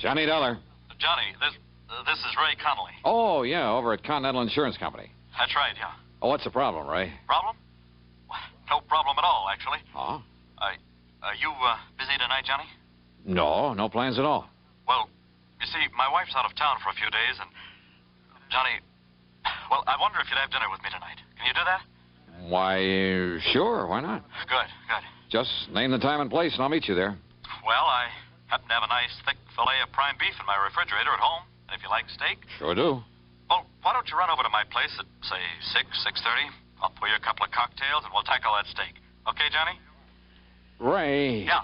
Johnny Dollar. Johnny, this is Ray Connolly. Oh, yeah, over at Continental Insurance Company. That's right, yeah. Oh, what's the problem, Ray? Problem? Well, no problem at all, actually. Oh? Are you busy tonight, Johnny? No plans at all. Well, you see, my wife's out of town for a few days, and... Johnny, well, I wonder if you'd have dinner with me tonight. Can you do that? Why, sure, why not? Good. Just name the time and place, and I'll meet you there. Well, I happen to have a nice, thick fillet of prime beef in my refrigerator at home. And if you like steak... Sure do. Well, why don't you run over to my place at, say, 6:30? I'll pour you a couple of cocktails, and we'll tackle that steak. Okay, Johnny? Ray. Yeah?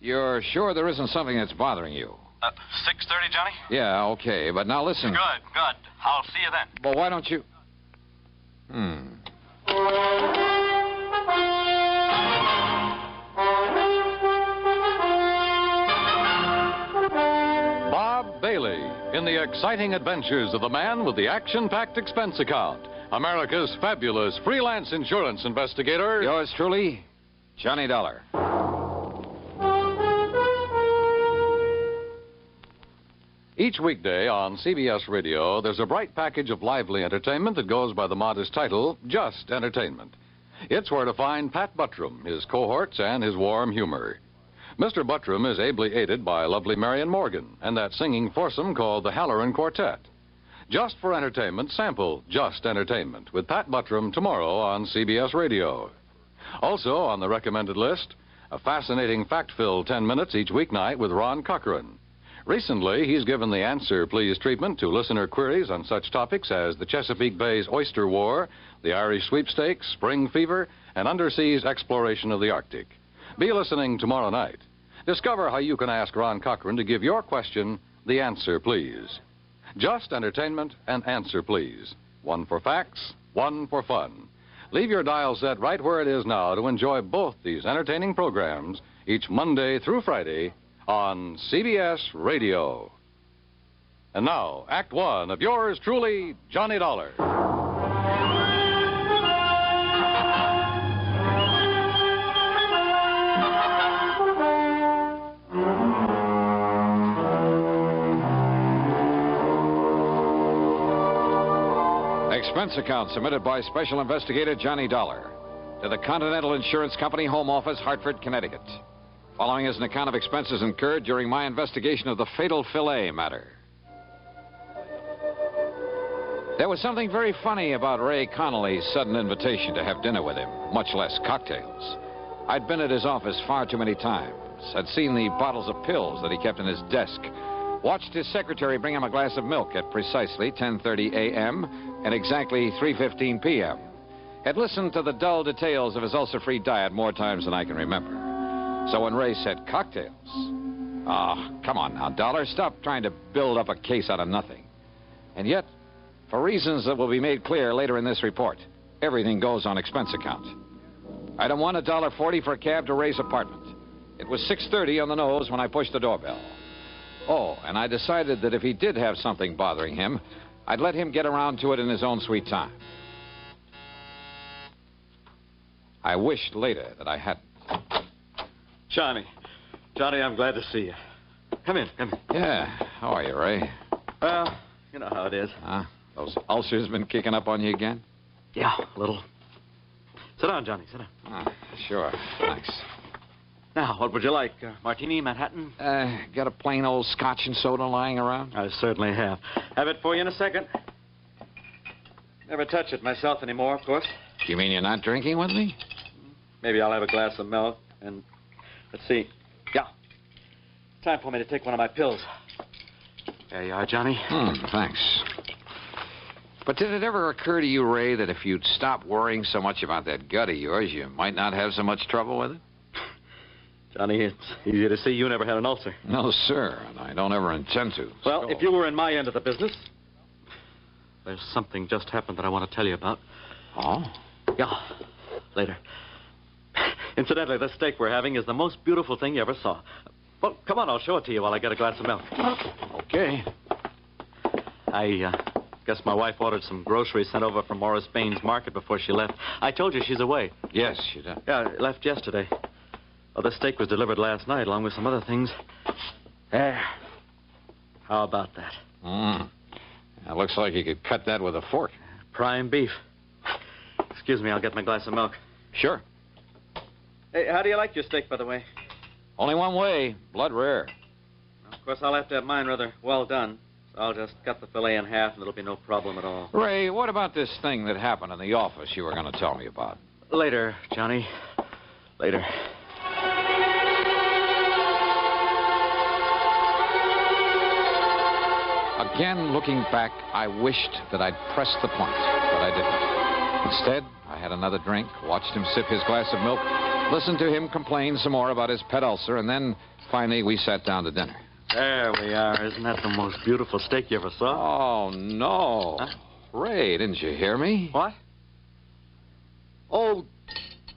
You're sure there isn't something that's bothering you? 6:30, Johnny? Yeah, okay, but now listen. Good. I'll see you then. Well, why don't you... Bob Bailey in the exciting adventures of the man with the action-packed expense account. America's fabulous freelance insurance investigator. Yours truly, Johnny Dollar. Each weekday on CBS Radio, there's a bright package of lively entertainment that goes by the modest title, Just Entertainment. It's where to find Pat Buttram, his cohorts, and his warm humor. Mr. Buttram is ably aided by lovely Marion Morgan and that singing foursome called the Halloran Quartet. Just for entertainment, sample Just Entertainment with Pat Buttram tomorrow on CBS Radio. Also on the recommended list, a fascinating fact-filled 10 minutes each weeknight with Ron Cochran. Recently, he's given the Answer Please treatment to listener queries on such topics as the Chesapeake Bay's Oyster War, the Irish Sweepstakes, Spring Fever, and underseas exploration of the Arctic. Be listening tomorrow night. Discover how you can ask Ron Cochran to give your question the answer, please. Just Entertainment and Answer Please. One for facts, one for fun. Leave your dial set right where it is now to enjoy both these entertaining programs each Monday through Friday on CBS Radio. And now, Act One of yours truly, Johnny Dollar. Expense account submitted by Special Investigator Johnny Dollar to the Continental Insurance Company, Home Office, Hartford, Connecticut. Following is an account of expenses incurred during my investigation of the fatal Filet matter. There was something very funny about Ray Connolly's sudden invitation to have dinner with him, much less cocktails. I'd been at his office far too many times, had seen the bottles of pills that he kept in his desk, watched his secretary bring him a glass of milk at precisely 10:30 a.m. and exactly 3:15 p.m., had listened to the dull details of his ulcer-free diet more times than I can remember. So when Ray said cocktails, come on now, Dollar, stop trying to build up a case out of nothing. And yet, for reasons that will be made clear later in this report, everything goes on expense account. Item 1, $1.40 for a cab to Ray's apartment. It was 6:30 on the nose when I pushed the doorbell. Oh, and I decided that if he did have something bothering him, I'd let him get around to it in his own sweet time. I wished later that I hadn't. Johnny, I'm glad to see you. Come in. Yeah, how are you, Ray? Well, you know how it is. Those ulcers been kicking up on you again? Yeah, a little. Sit down, Johnny, sit down. Sure, thanks. Now, what would you like? Martini, Manhattan? Got a plain old scotch and soda lying around? I certainly have. Have it for you in a second. Never touch it myself anymore, of course. You mean you're not drinking with me? Maybe I'll have a glass of milk and... Let's see. Yeah. Time for me to take one of my pills. There you are, Johnny. Thanks. But did it ever occur to you, Ray, that if you'd stop worrying so much about that gut of yours, you might not have so much trouble with it? Johnny, it's easy to see you never had an ulcer. No, sir, and I don't ever intend to. Well, if you were in my end of the business, there's something just happened that I want to tell you about. Oh? Yeah, later. Incidentally, the steak we're having is the most beautiful thing you ever saw. Well, come on, I'll show it to you while I get a glass of milk. Okay. I guess my wife ordered some groceries sent over from Morris Baines Market before she left. I told you she's away. Yes, she did. Yeah, left yesterday. Well, the steak was delivered last night along with some other things. There. How about that? It looks like you could cut that with a fork. Prime beef. Excuse me, I'll get my glass of milk. Sure. Hey, how do you like your steak, by the way? Only one way, blood rare. Well, of course, I'll have to have mine rather well done. So I'll just cut the fillet in half, and it'll be no problem at all. Ray, what about this thing that happened in the office you were going to tell me about? Later, Johnny. Later. Again, looking back, I wished that I'd pressed the point, but I didn't. Instead, I had another drink, watched him sip his glass of milk, listened to him complain some more about his pet ulcer, and then, finally, we sat down to dinner. There we are. Isn't that the most beautiful steak you ever saw? Oh, no. Huh? Ray, didn't you hear me? What? Oh,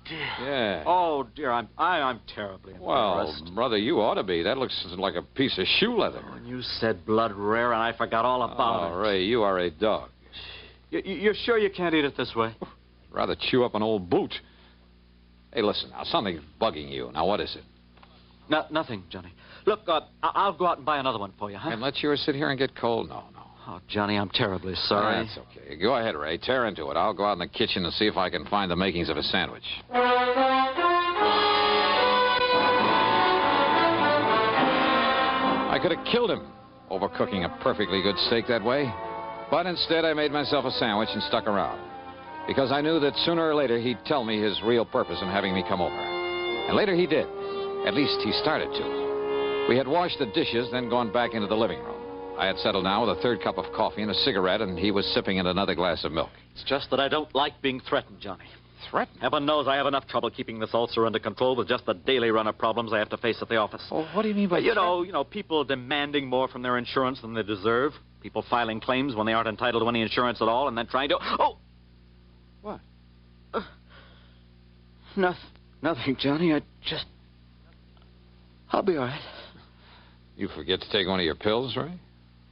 dear. Yeah. Oh, dear. I'm terribly embarrassed. Well, brother, you ought to be. That looks like a piece of shoe leather. When you said blood rare, and I forgot all about it. Ray, you are a dog. You're sure you can't eat it this way? Rather chew up an old boot. Hey, listen, now, something's bugging you. Now, what is it? Nothing, Johnny. Look, I'll go out and buy another one for you, huh? And let yours sit here and get cold? No. Oh, Johnny, I'm terribly sorry. That's okay. Go ahead, Ray. Tear into it. I'll go out in the kitchen and see if I can find the makings of a sandwich. I could have killed him overcooking a perfectly good steak that way. But instead, I made myself a sandwich and stuck around. Because I knew that sooner or later he'd tell me his real purpose in having me come over. And later he did. At least he started to. We had washed the dishes, then gone back into the living room. I had settled down with a third cup of coffee and a cigarette, and he was sipping at another glass of milk. It's just that I don't like being threatened, Johnny. Threatened? Heaven knows I have enough trouble keeping this ulcer under control with just the daily run of problems I have to face at the office. Oh, what do you mean by you know, people demanding more from their insurance than they deserve. People filing claims when they aren't entitled to any insurance at all, and then trying to... Oh! What? Nothing, Johnny. I'll be all right. You forget to take one of your pills, Ray?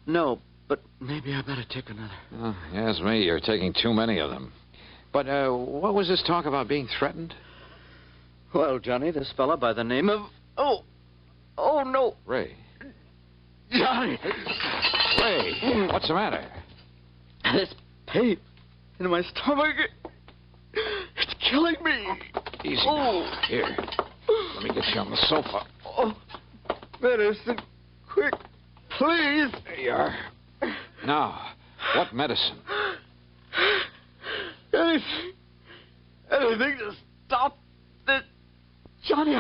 No, but maybe I better take another. Oh, yes, me. You're taking too many of them. But what was this talk about being threatened? Well, Johnny, this fella by the name of... Oh, no. Ray. Johnny! Ray, what's the matter? This pain in my stomach, it's killing me. Easy now. Here, let me get you on the sofa. Oh, medicine, quick, please. There you are. Now, what medicine? Anything to stop this, Johnny.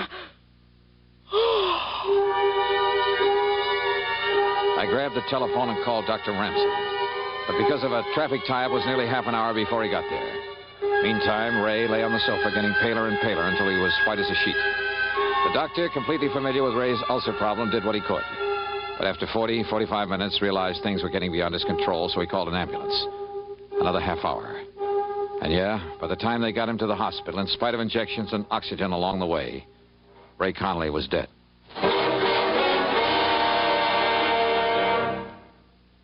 I grabbed the telephone and called Dr. Ramsey. But because of a traffic tie-up, it was nearly half an hour before he got there. Meantime, Ray lay on the sofa getting paler and paler until he was white as a sheet. The doctor, completely familiar with Ray's ulcer problem, did what he could. But after 45 minutes, realized things were getting beyond his control, so he called an ambulance. Another half hour. And yeah, by the time they got him to the hospital, in spite of injections and oxygen along the way, Ray Connolly was dead.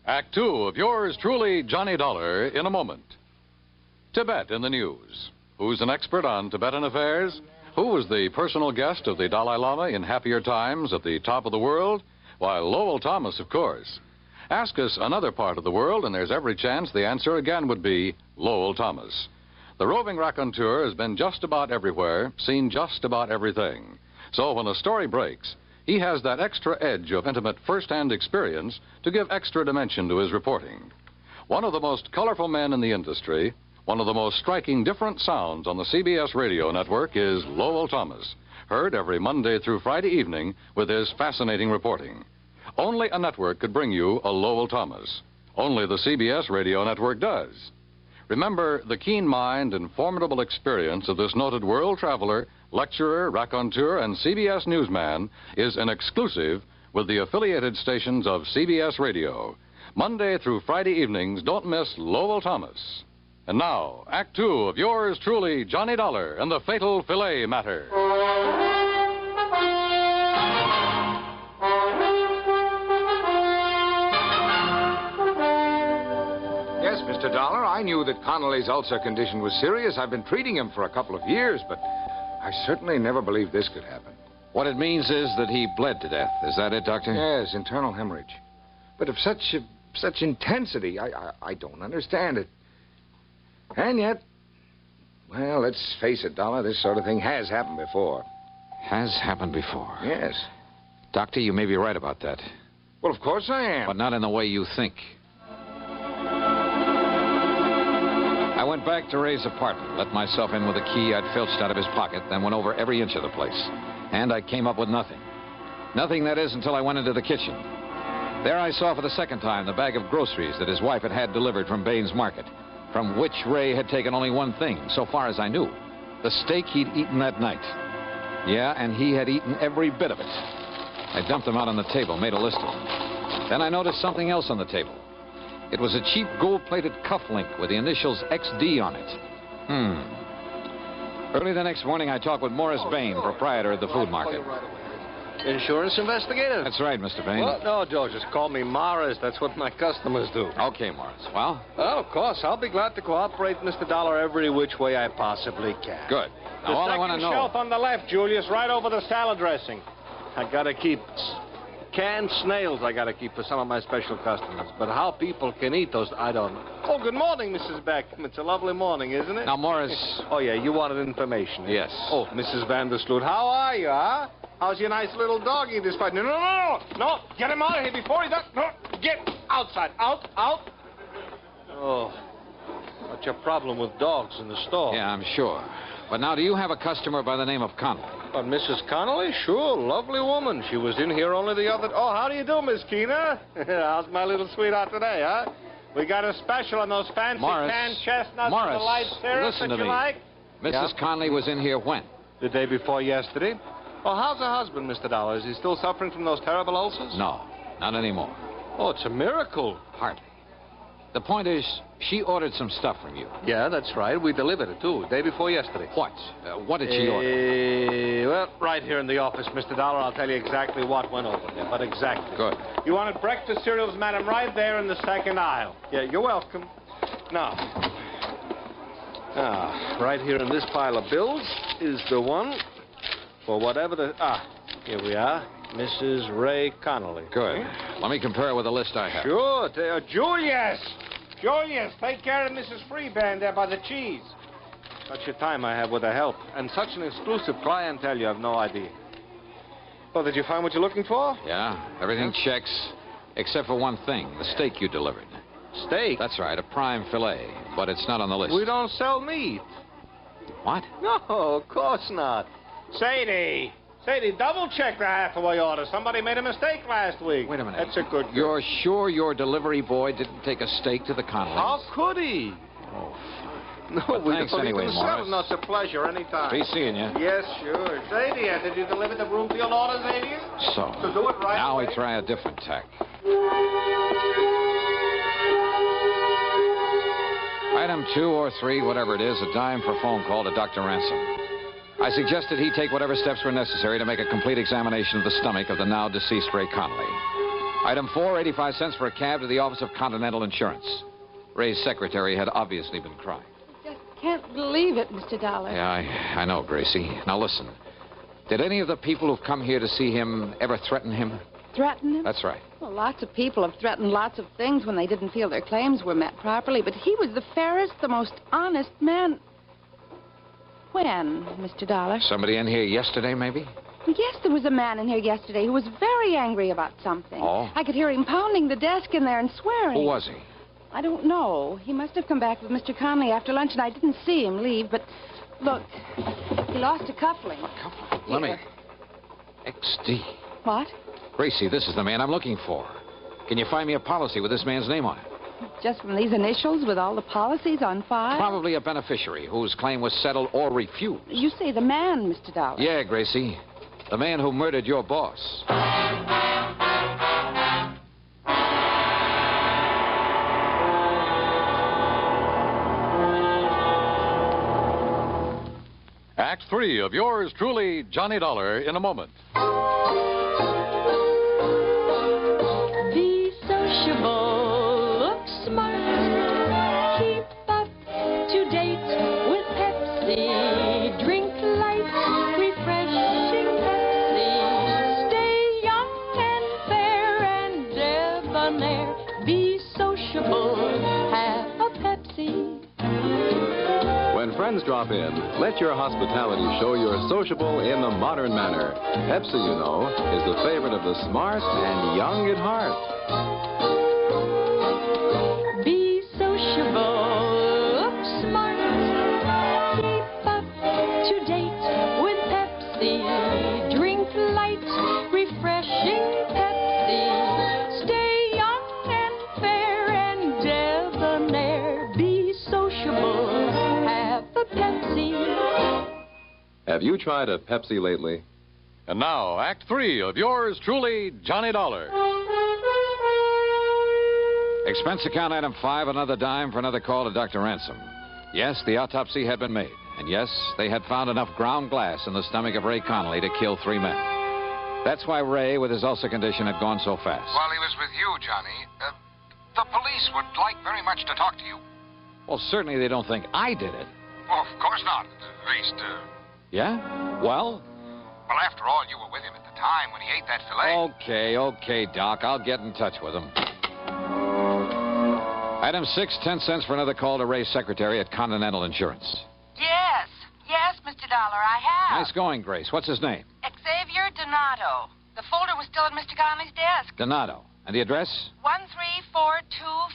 Act 2 of yours truly, Johnny Dollar, in a moment. Tibet in the news. Who's an expert on Tibetan affairs? Who was the personal guest of the Dalai Lama in happier times at the top of the world? Why, Lowell Thomas, of course. Ask us another part of the world, and there's every chance the answer again would be Lowell Thomas. The roving raconteur has been just about everywhere, seen just about everything. So when a story breaks, he has that extra edge of intimate first-hand experience to give extra dimension to his reporting. One of the most colorful men in the industry, one of the most striking different sounds on the CBS radio network is Lowell Thomas, heard every Monday through Friday evening with his fascinating reporting. Only a network could bring you a Lowell Thomas. Only the CBS radio network does. Remember, the keen mind and formidable experience of this noted world traveler, lecturer, raconteur, and CBS newsman is an exclusive with the affiliated stations of CBS Radio. Monday through Friday evenings, don't miss Lowell Thomas. And now, Act 2 of yours truly, Johnny Dollar and the fatal Filet matter. Yes, Mr. Dollar, I knew that Connolly's ulcer condition was serious. I've been treating him for a couple of years, but I certainly never believed this could happen. What it means is that he bled to death. Is that it, Doctor? Yes, internal hemorrhage. But of such intensity, I don't understand it. And yet, well, let's face it, Dollar, this sort of thing has happened before. Has happened before. Yes. Doctor, you may be right about that. Well, of course I am. But not in the way you think. I went back to Ray's apartment, let myself in with a key I'd filched out of his pocket, then went over every inch of the place. And I came up with nothing. Nothing, that is, until I went into the kitchen. There I saw for the second time the bag of groceries that his wife had had delivered from Baines Market, from which Ray had taken only one thing, so far as I knew. The steak he'd eaten that night. Yeah, and he had eaten every bit of it. I dumped them out on the table, made a list of them. Then I noticed something else on the table. It was a cheap gold-plated cufflink with the initials XD on it. Early the next morning, I talked with Morris Bain, proprietor of the food market. Insurance investigator? That's right, Mr. Bain. Well, no, Joe, just call me Morris. That's what my customers do. Okay, Morris. Well? Well, of course. I'll be glad to cooperate, Mr. Dollar, every which way I possibly can. Good. Now, all I want to know... The second shelf on the left, Julius, right over the salad dressing. I got to keep canned snails I got to keep for some of my special customers. But how people can eat those, I don't know. Oh, good morning, Mrs. Beckham. It's a lovely morning, isn't it? Now, Morris... Oh, yeah, you wanted information. Eh? Yes. Oh, Mrs. Vandersloot, how are you, huh? How's your nice little doggy this fight? No, get him out of here before he does. No, get outside. Out. Oh, what's your problem with dogs in the store? Yeah, I'm sure. But now, do you have a customer by the name of Connolly? Mrs. Connolly? Sure, lovely woman. She was in here only the other... Oh, how do you do, Miss Keena? How's my little sweetheart today, huh? We got a special on those fancy canned chestnuts and the light syrup listen that to you me. like. Mrs. Connolly was in here when? The day before yesterday. Oh, how's her husband, Mr. Dollar? Is he still suffering from those terrible ulcers? No, not anymore. Oh, it's a miracle. Hardly. The point is, she ordered some stuff from you. Yeah, that's right. We delivered it, too, day before yesterday. What? What did she order? Well, right here in the office, Mr. Dollar, I'll tell you exactly what went over there, but exactly. Good. You wanted breakfast cereals, madam, right there in the second aisle. Yeah, you're welcome. Now, right here in this pile of bills is the one for whatever the... here we are. Mrs. Ray Connolly. Good. Let me compare it with the list I have. Sure. Julius, take care of Mrs. Freeband there by the cheese. Such a time I have with her help. And such an exclusive clientele, you have no idea. Well, did you find what you're looking for? Yeah, everything checks, except for one thing, the steak you delivered. Steak? That's right, a prime filet, but it's not on the list. We don't sell meat. What? No, of course not. Sadie, double-check the Hathaway order. Somebody made a mistake last week. Wait a minute. That's a good... You're sure your delivery boy didn't take a steak to the Connollys? How could he? Oh, no, well, we thanks don't anyway, even Morris. sell. No, it's a pleasure anytime. Be seeing you. Yes, sure. Sadie, did you deliver the Broomfield order, Sadie? So do it right now away. we try a different tack. Item 2 or 3, whatever it is, a dime for a phone call to Dr. Ransom. I suggested he take whatever steps were necessary to make a complete examination of the stomach of the now deceased Ray Connolly. Item 4, 85 cents for a cab to the office of Continental Insurance. Ray's secretary had obviously been crying. I just can't believe it, Mr. Dollar. Yeah, I know, Gracie. Now listen. Did any of the people who've come here to see him ever threaten him? Threaten him? That's right. Well, lots of people have threatened lots of things when they didn't feel their claims were met properly, but he was the fairest, the most honest man. When, Mr. Dollar? Somebody in here yesterday, maybe? Yes, there was a man in here yesterday who was very angry about something. Oh? I could hear him pounding the desk in there and swearing. Who was he? I don't know. He must have come back with Mr. Connolly after lunch, and I didn't see him leave, but look, he lost a cufflink. A cufflink? Let me... XD. What? Gracie, this is the man I'm looking for. Can you find me a policy with this man's name on it? Just from these initials with all the policies on file? Probably a beneficiary whose claim was settled or refused. You say the man, Mr. Dollar. Yeah, Gracie. The man who murdered your boss. Act 3 of yours truly, Johnny Dollar, in a moment. Be sociable, look smart, keep up to date with Pepsi, drink light, refreshing Pepsi, stay young and fair and debonair. friends drop in, let your hospitality show you're sociable in the modern manner. Pepsi, you know, is the favorite of the smart and young at heart. Be sociable, look smart, keep up to date with Pepsi. Drink light, refreshing Pepsi. Stay young and fair and debonair. Be sociable, have a Pepsi. Have you tried a Pepsi lately? And now, Act 3 of yours truly, Johnny Dollar. Expense account item 5, another dime for another call to Dr. Ransom. Yes, the autopsy had been made. And yes, they had found enough ground glass in the stomach of Ray Connolly to kill 3 men. That's why Ray, with his ulcer condition, had gone so fast. While he was with you, Johnny, the police would like very much to talk to you. Well, certainly they don't think I did it. Oh, of course not. At least, Yeah? Well? well, after all, you were with him at the time when he ate that filet. Okay, Doc. I'll get in touch with him. Item 6, 10 cents for another call to Ray's secretary at Continental Insurance. Yes, Mr. Dollar, I have. Nice going, Grace. What's his name? Xavier Donato. The folder was still at Mr. Connolly's desk. Donato. And the address? 13425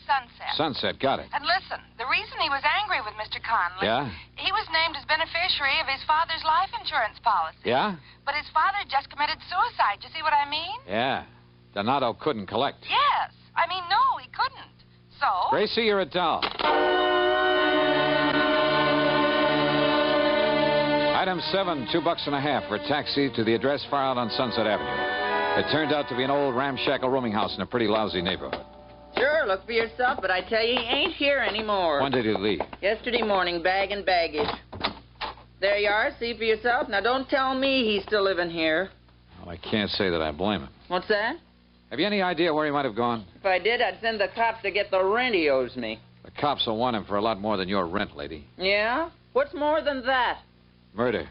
Sunset. Sunset. Got it. And listen, the reason he was angry with Mr. Connolly... Yeah? He was named as beneficiary of his father's life insurance policy. Yeah? But his father just committed suicide. You see what I mean? Yeah. Donato couldn't collect. Yes. I mean, no, he couldn't. So... Gracie, you're a doll. Item 7, $2.50 for a taxi to the address far out on Sunset Avenue. It turned out to be an old ramshackle rooming house in a pretty lousy neighborhood. Sure, look for yourself, but I tell you, he ain't here anymore. When did he leave? Yesterday morning, bag and baggage. There you are, see for yourself. Now, don't tell me he's still living here. Well, I can't say that I blame him. What's that? Have you any idea where he might have gone? If I did, I'd send the cops to get the rent he owes me. The cops will want him for a lot more than your rent, lady. Yeah? What's more than that? Murder.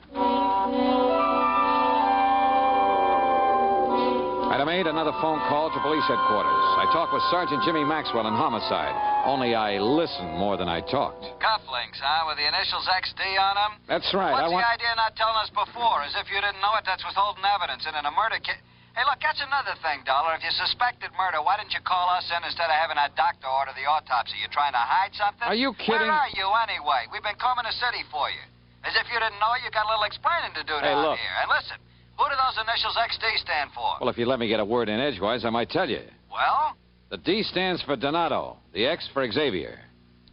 Item 8, another phone call to police headquarters. I talked with Sergeant Jimmy Maxwell in homicide. Only I listened more than I talked. Cufflinks, huh? With the initials XD on them? That's right. What's the idea of not telling us before? As if you didn't know it, that's withholding evidence. And in a murder case... Hey, look, that's another thing, Dollar. If you suspected murder, why didn't you call us in instead of having that doctor order the autopsy? You trying to hide something? Are you kidding? Where are you, anyway? We've been combing the city for you. As if you didn't know, you got a little explaining to do Hey, down look. here. And listen, who do those initials XD stand for? Well, if you let me get a word in edgewise, I might tell you. Well? The D stands for Donato. The X for Xavier.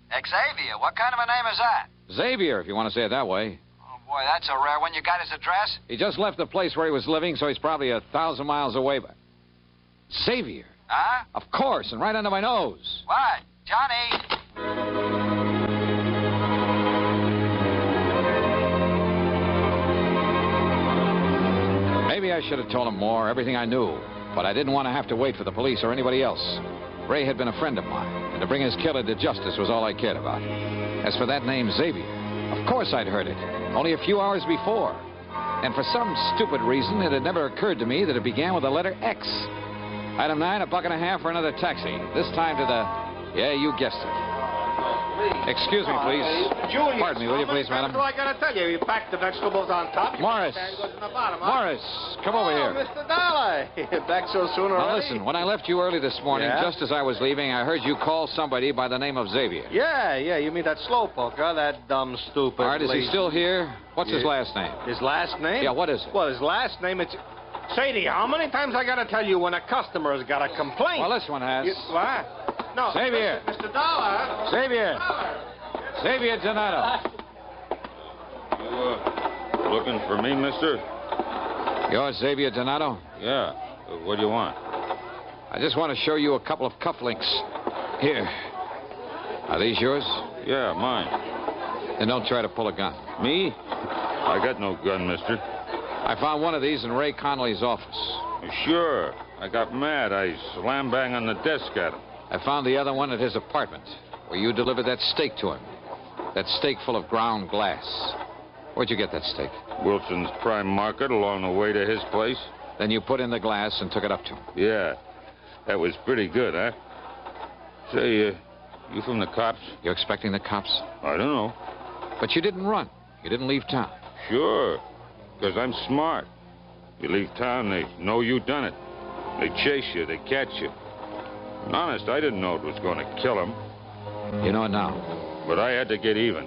Xavier? What kind of a name is that? Xavier, if you want to say it that way. Oh, boy, that's a rare one. You got his address? He just left the place where he was living, so he's probably 1,000 miles away. But Xavier? Huh? Of course, and right under my nose. What? Johnny? Maybe I should have told him more, everything I knew. But I didn't want to have to wait for the police or anybody else. Ray had been a friend of mine, and to bring his killer to justice was all I cared about. As for that name, Xavier, of course I'd heard it, only a few hours before. And for some stupid reason, it had never occurred to me that it began with the letter X. Item 9, $1.50 for another taxi. This time to the... Yeah, you guessed it. Excuse me, please. Julius, Pardon me, will you please, madam? What do I got to tell you? You pack the vegetables on top. Morris. Goes in the bottom, huh? Morris, come over here. Mr. Dollar. Back so soon already? Now listen, when I left you early this morning, Yeah? just as I was leaving, I heard you call somebody by the name of Xavier. Yeah, you mean that slowpoke, huh? That dumb, stupid... All right, is he lazy- still here? What's his last name? His last name? Yeah, what is it? Well, his last name, it's... Sadie, how many times I got to tell you when a customer's got a complaint? Well, this one has. What? No. Xavier. Mr. Dollar. Xavier. Xavier Donato. Looking for me, mister? You're Xavier Donato? Yeah. What do you want? I just want to show you a couple of cufflinks. Here. Are these yours? Yeah, mine. Then don't try to pull a gun. Me? I got no gun, mister. I found one of these in Ray Connolly's office. Sure. I got mad. I slam bang on the desk at him. I found the other one at his apartment, where you delivered that steak to him. That steak full of ground glass. Where'd you get that steak? Wilson's Prime Market along the way to his place. Then you put in the glass and took it up to him. Yeah. That was pretty good, huh? Say, you from the cops? You expecting the cops? I don't know. But you didn't run. You didn't leave town. Sure, because I'm smart. You leave town, they know you done it. They chase you, they catch you. And honest, I didn't know it was going to kill him. You know it now. But I had to get even.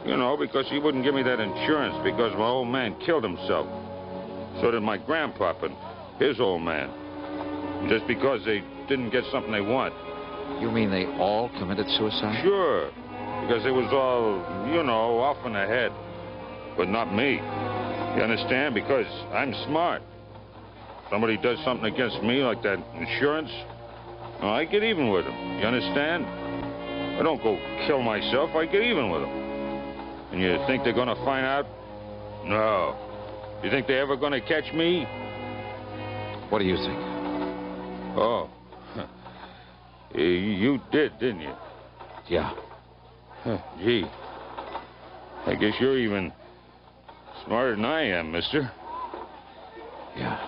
You know, because he wouldn't give me that insurance because my old man killed himself. So did my grandpop and his old man. Just because they didn't get something they want. You mean they all committed suicide? Sure. Because it was all, you know, off in the head. But not me. You understand? Because I'm smart. Somebody does something against me, like that insurance, well, I get even with them. You understand? I don't go kill myself. I get even with them. And you think they're going to find out? No. You think they're ever going to catch me? What do you think? Oh. You did, didn't you? Yeah. Gee. I guess you're even smarter than I am, mister. Yeah.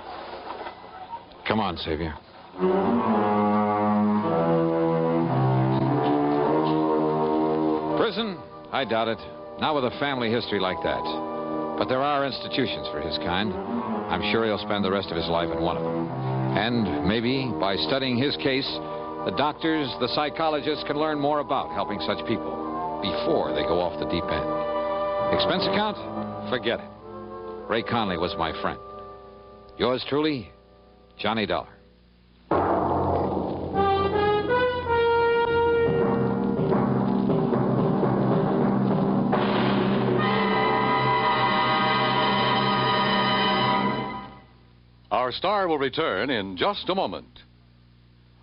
Come on, Xavier. Prison? I doubt it. Not with a family history like that. But there are institutions for his kind. I'm sure he'll spend the rest of his life in one of them. And maybe, by studying his case, the doctors, the psychologists can learn more about helping such people before they go off the deep end. Expense account? Forget it. Ray Conley was my friend. Yours truly, Johnny Dollar. Our star will return in just a moment.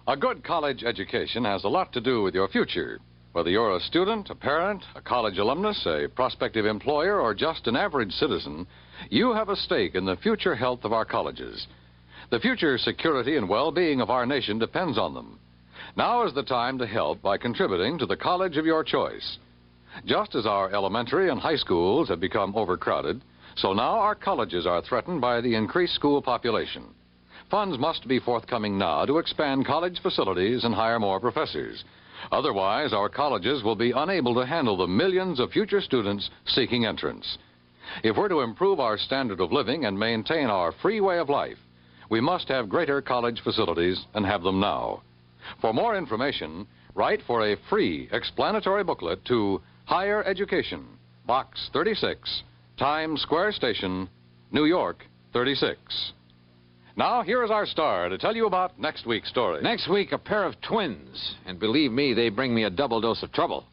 A good college education has a lot to do with your future. Whether you're a student, a parent, a college alumnus, a prospective employer, or just an average citizen, you have a stake in the future health of our colleges. The future security and well-being of our nation depends on them. Now is the time to help by contributing to the college of your choice. Just as our elementary and high schools have become overcrowded, so now our colleges are threatened by the increased school population. Funds must be forthcoming now to expand college facilities and hire more professors. Otherwise, our colleges will be unable to handle the millions of future students seeking entrance. If we're to improve our standard of living and maintain our free way of life, we must have greater college facilities and have them now. For more information, write for a free explanatory booklet to Higher Education, Box 36, Times Square Station, New York, 36. Now, here is our star to tell you about next week's story. Next week, a pair of twins. And believe me, they bring me a double dose of trouble.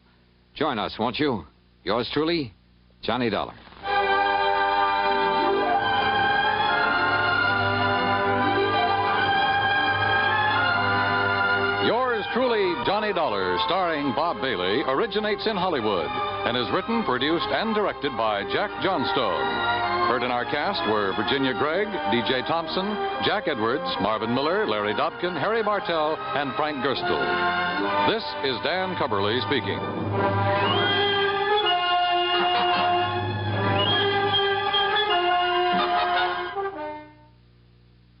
Join us, won't you? Yours truly, Johnny Dollar. Yours truly, Johnny Dollar, starring Bob Bailey, originates in Hollywood and is written, produced, and directed by Jack Johnstone. Heard in our cast were Virginia Gregg, D.J. Thompson, Jack Edwards, Marvin Miller, Larry Dobkin, Harry Bartell, and Frank Gerstle. This is Dan Cubberly speaking.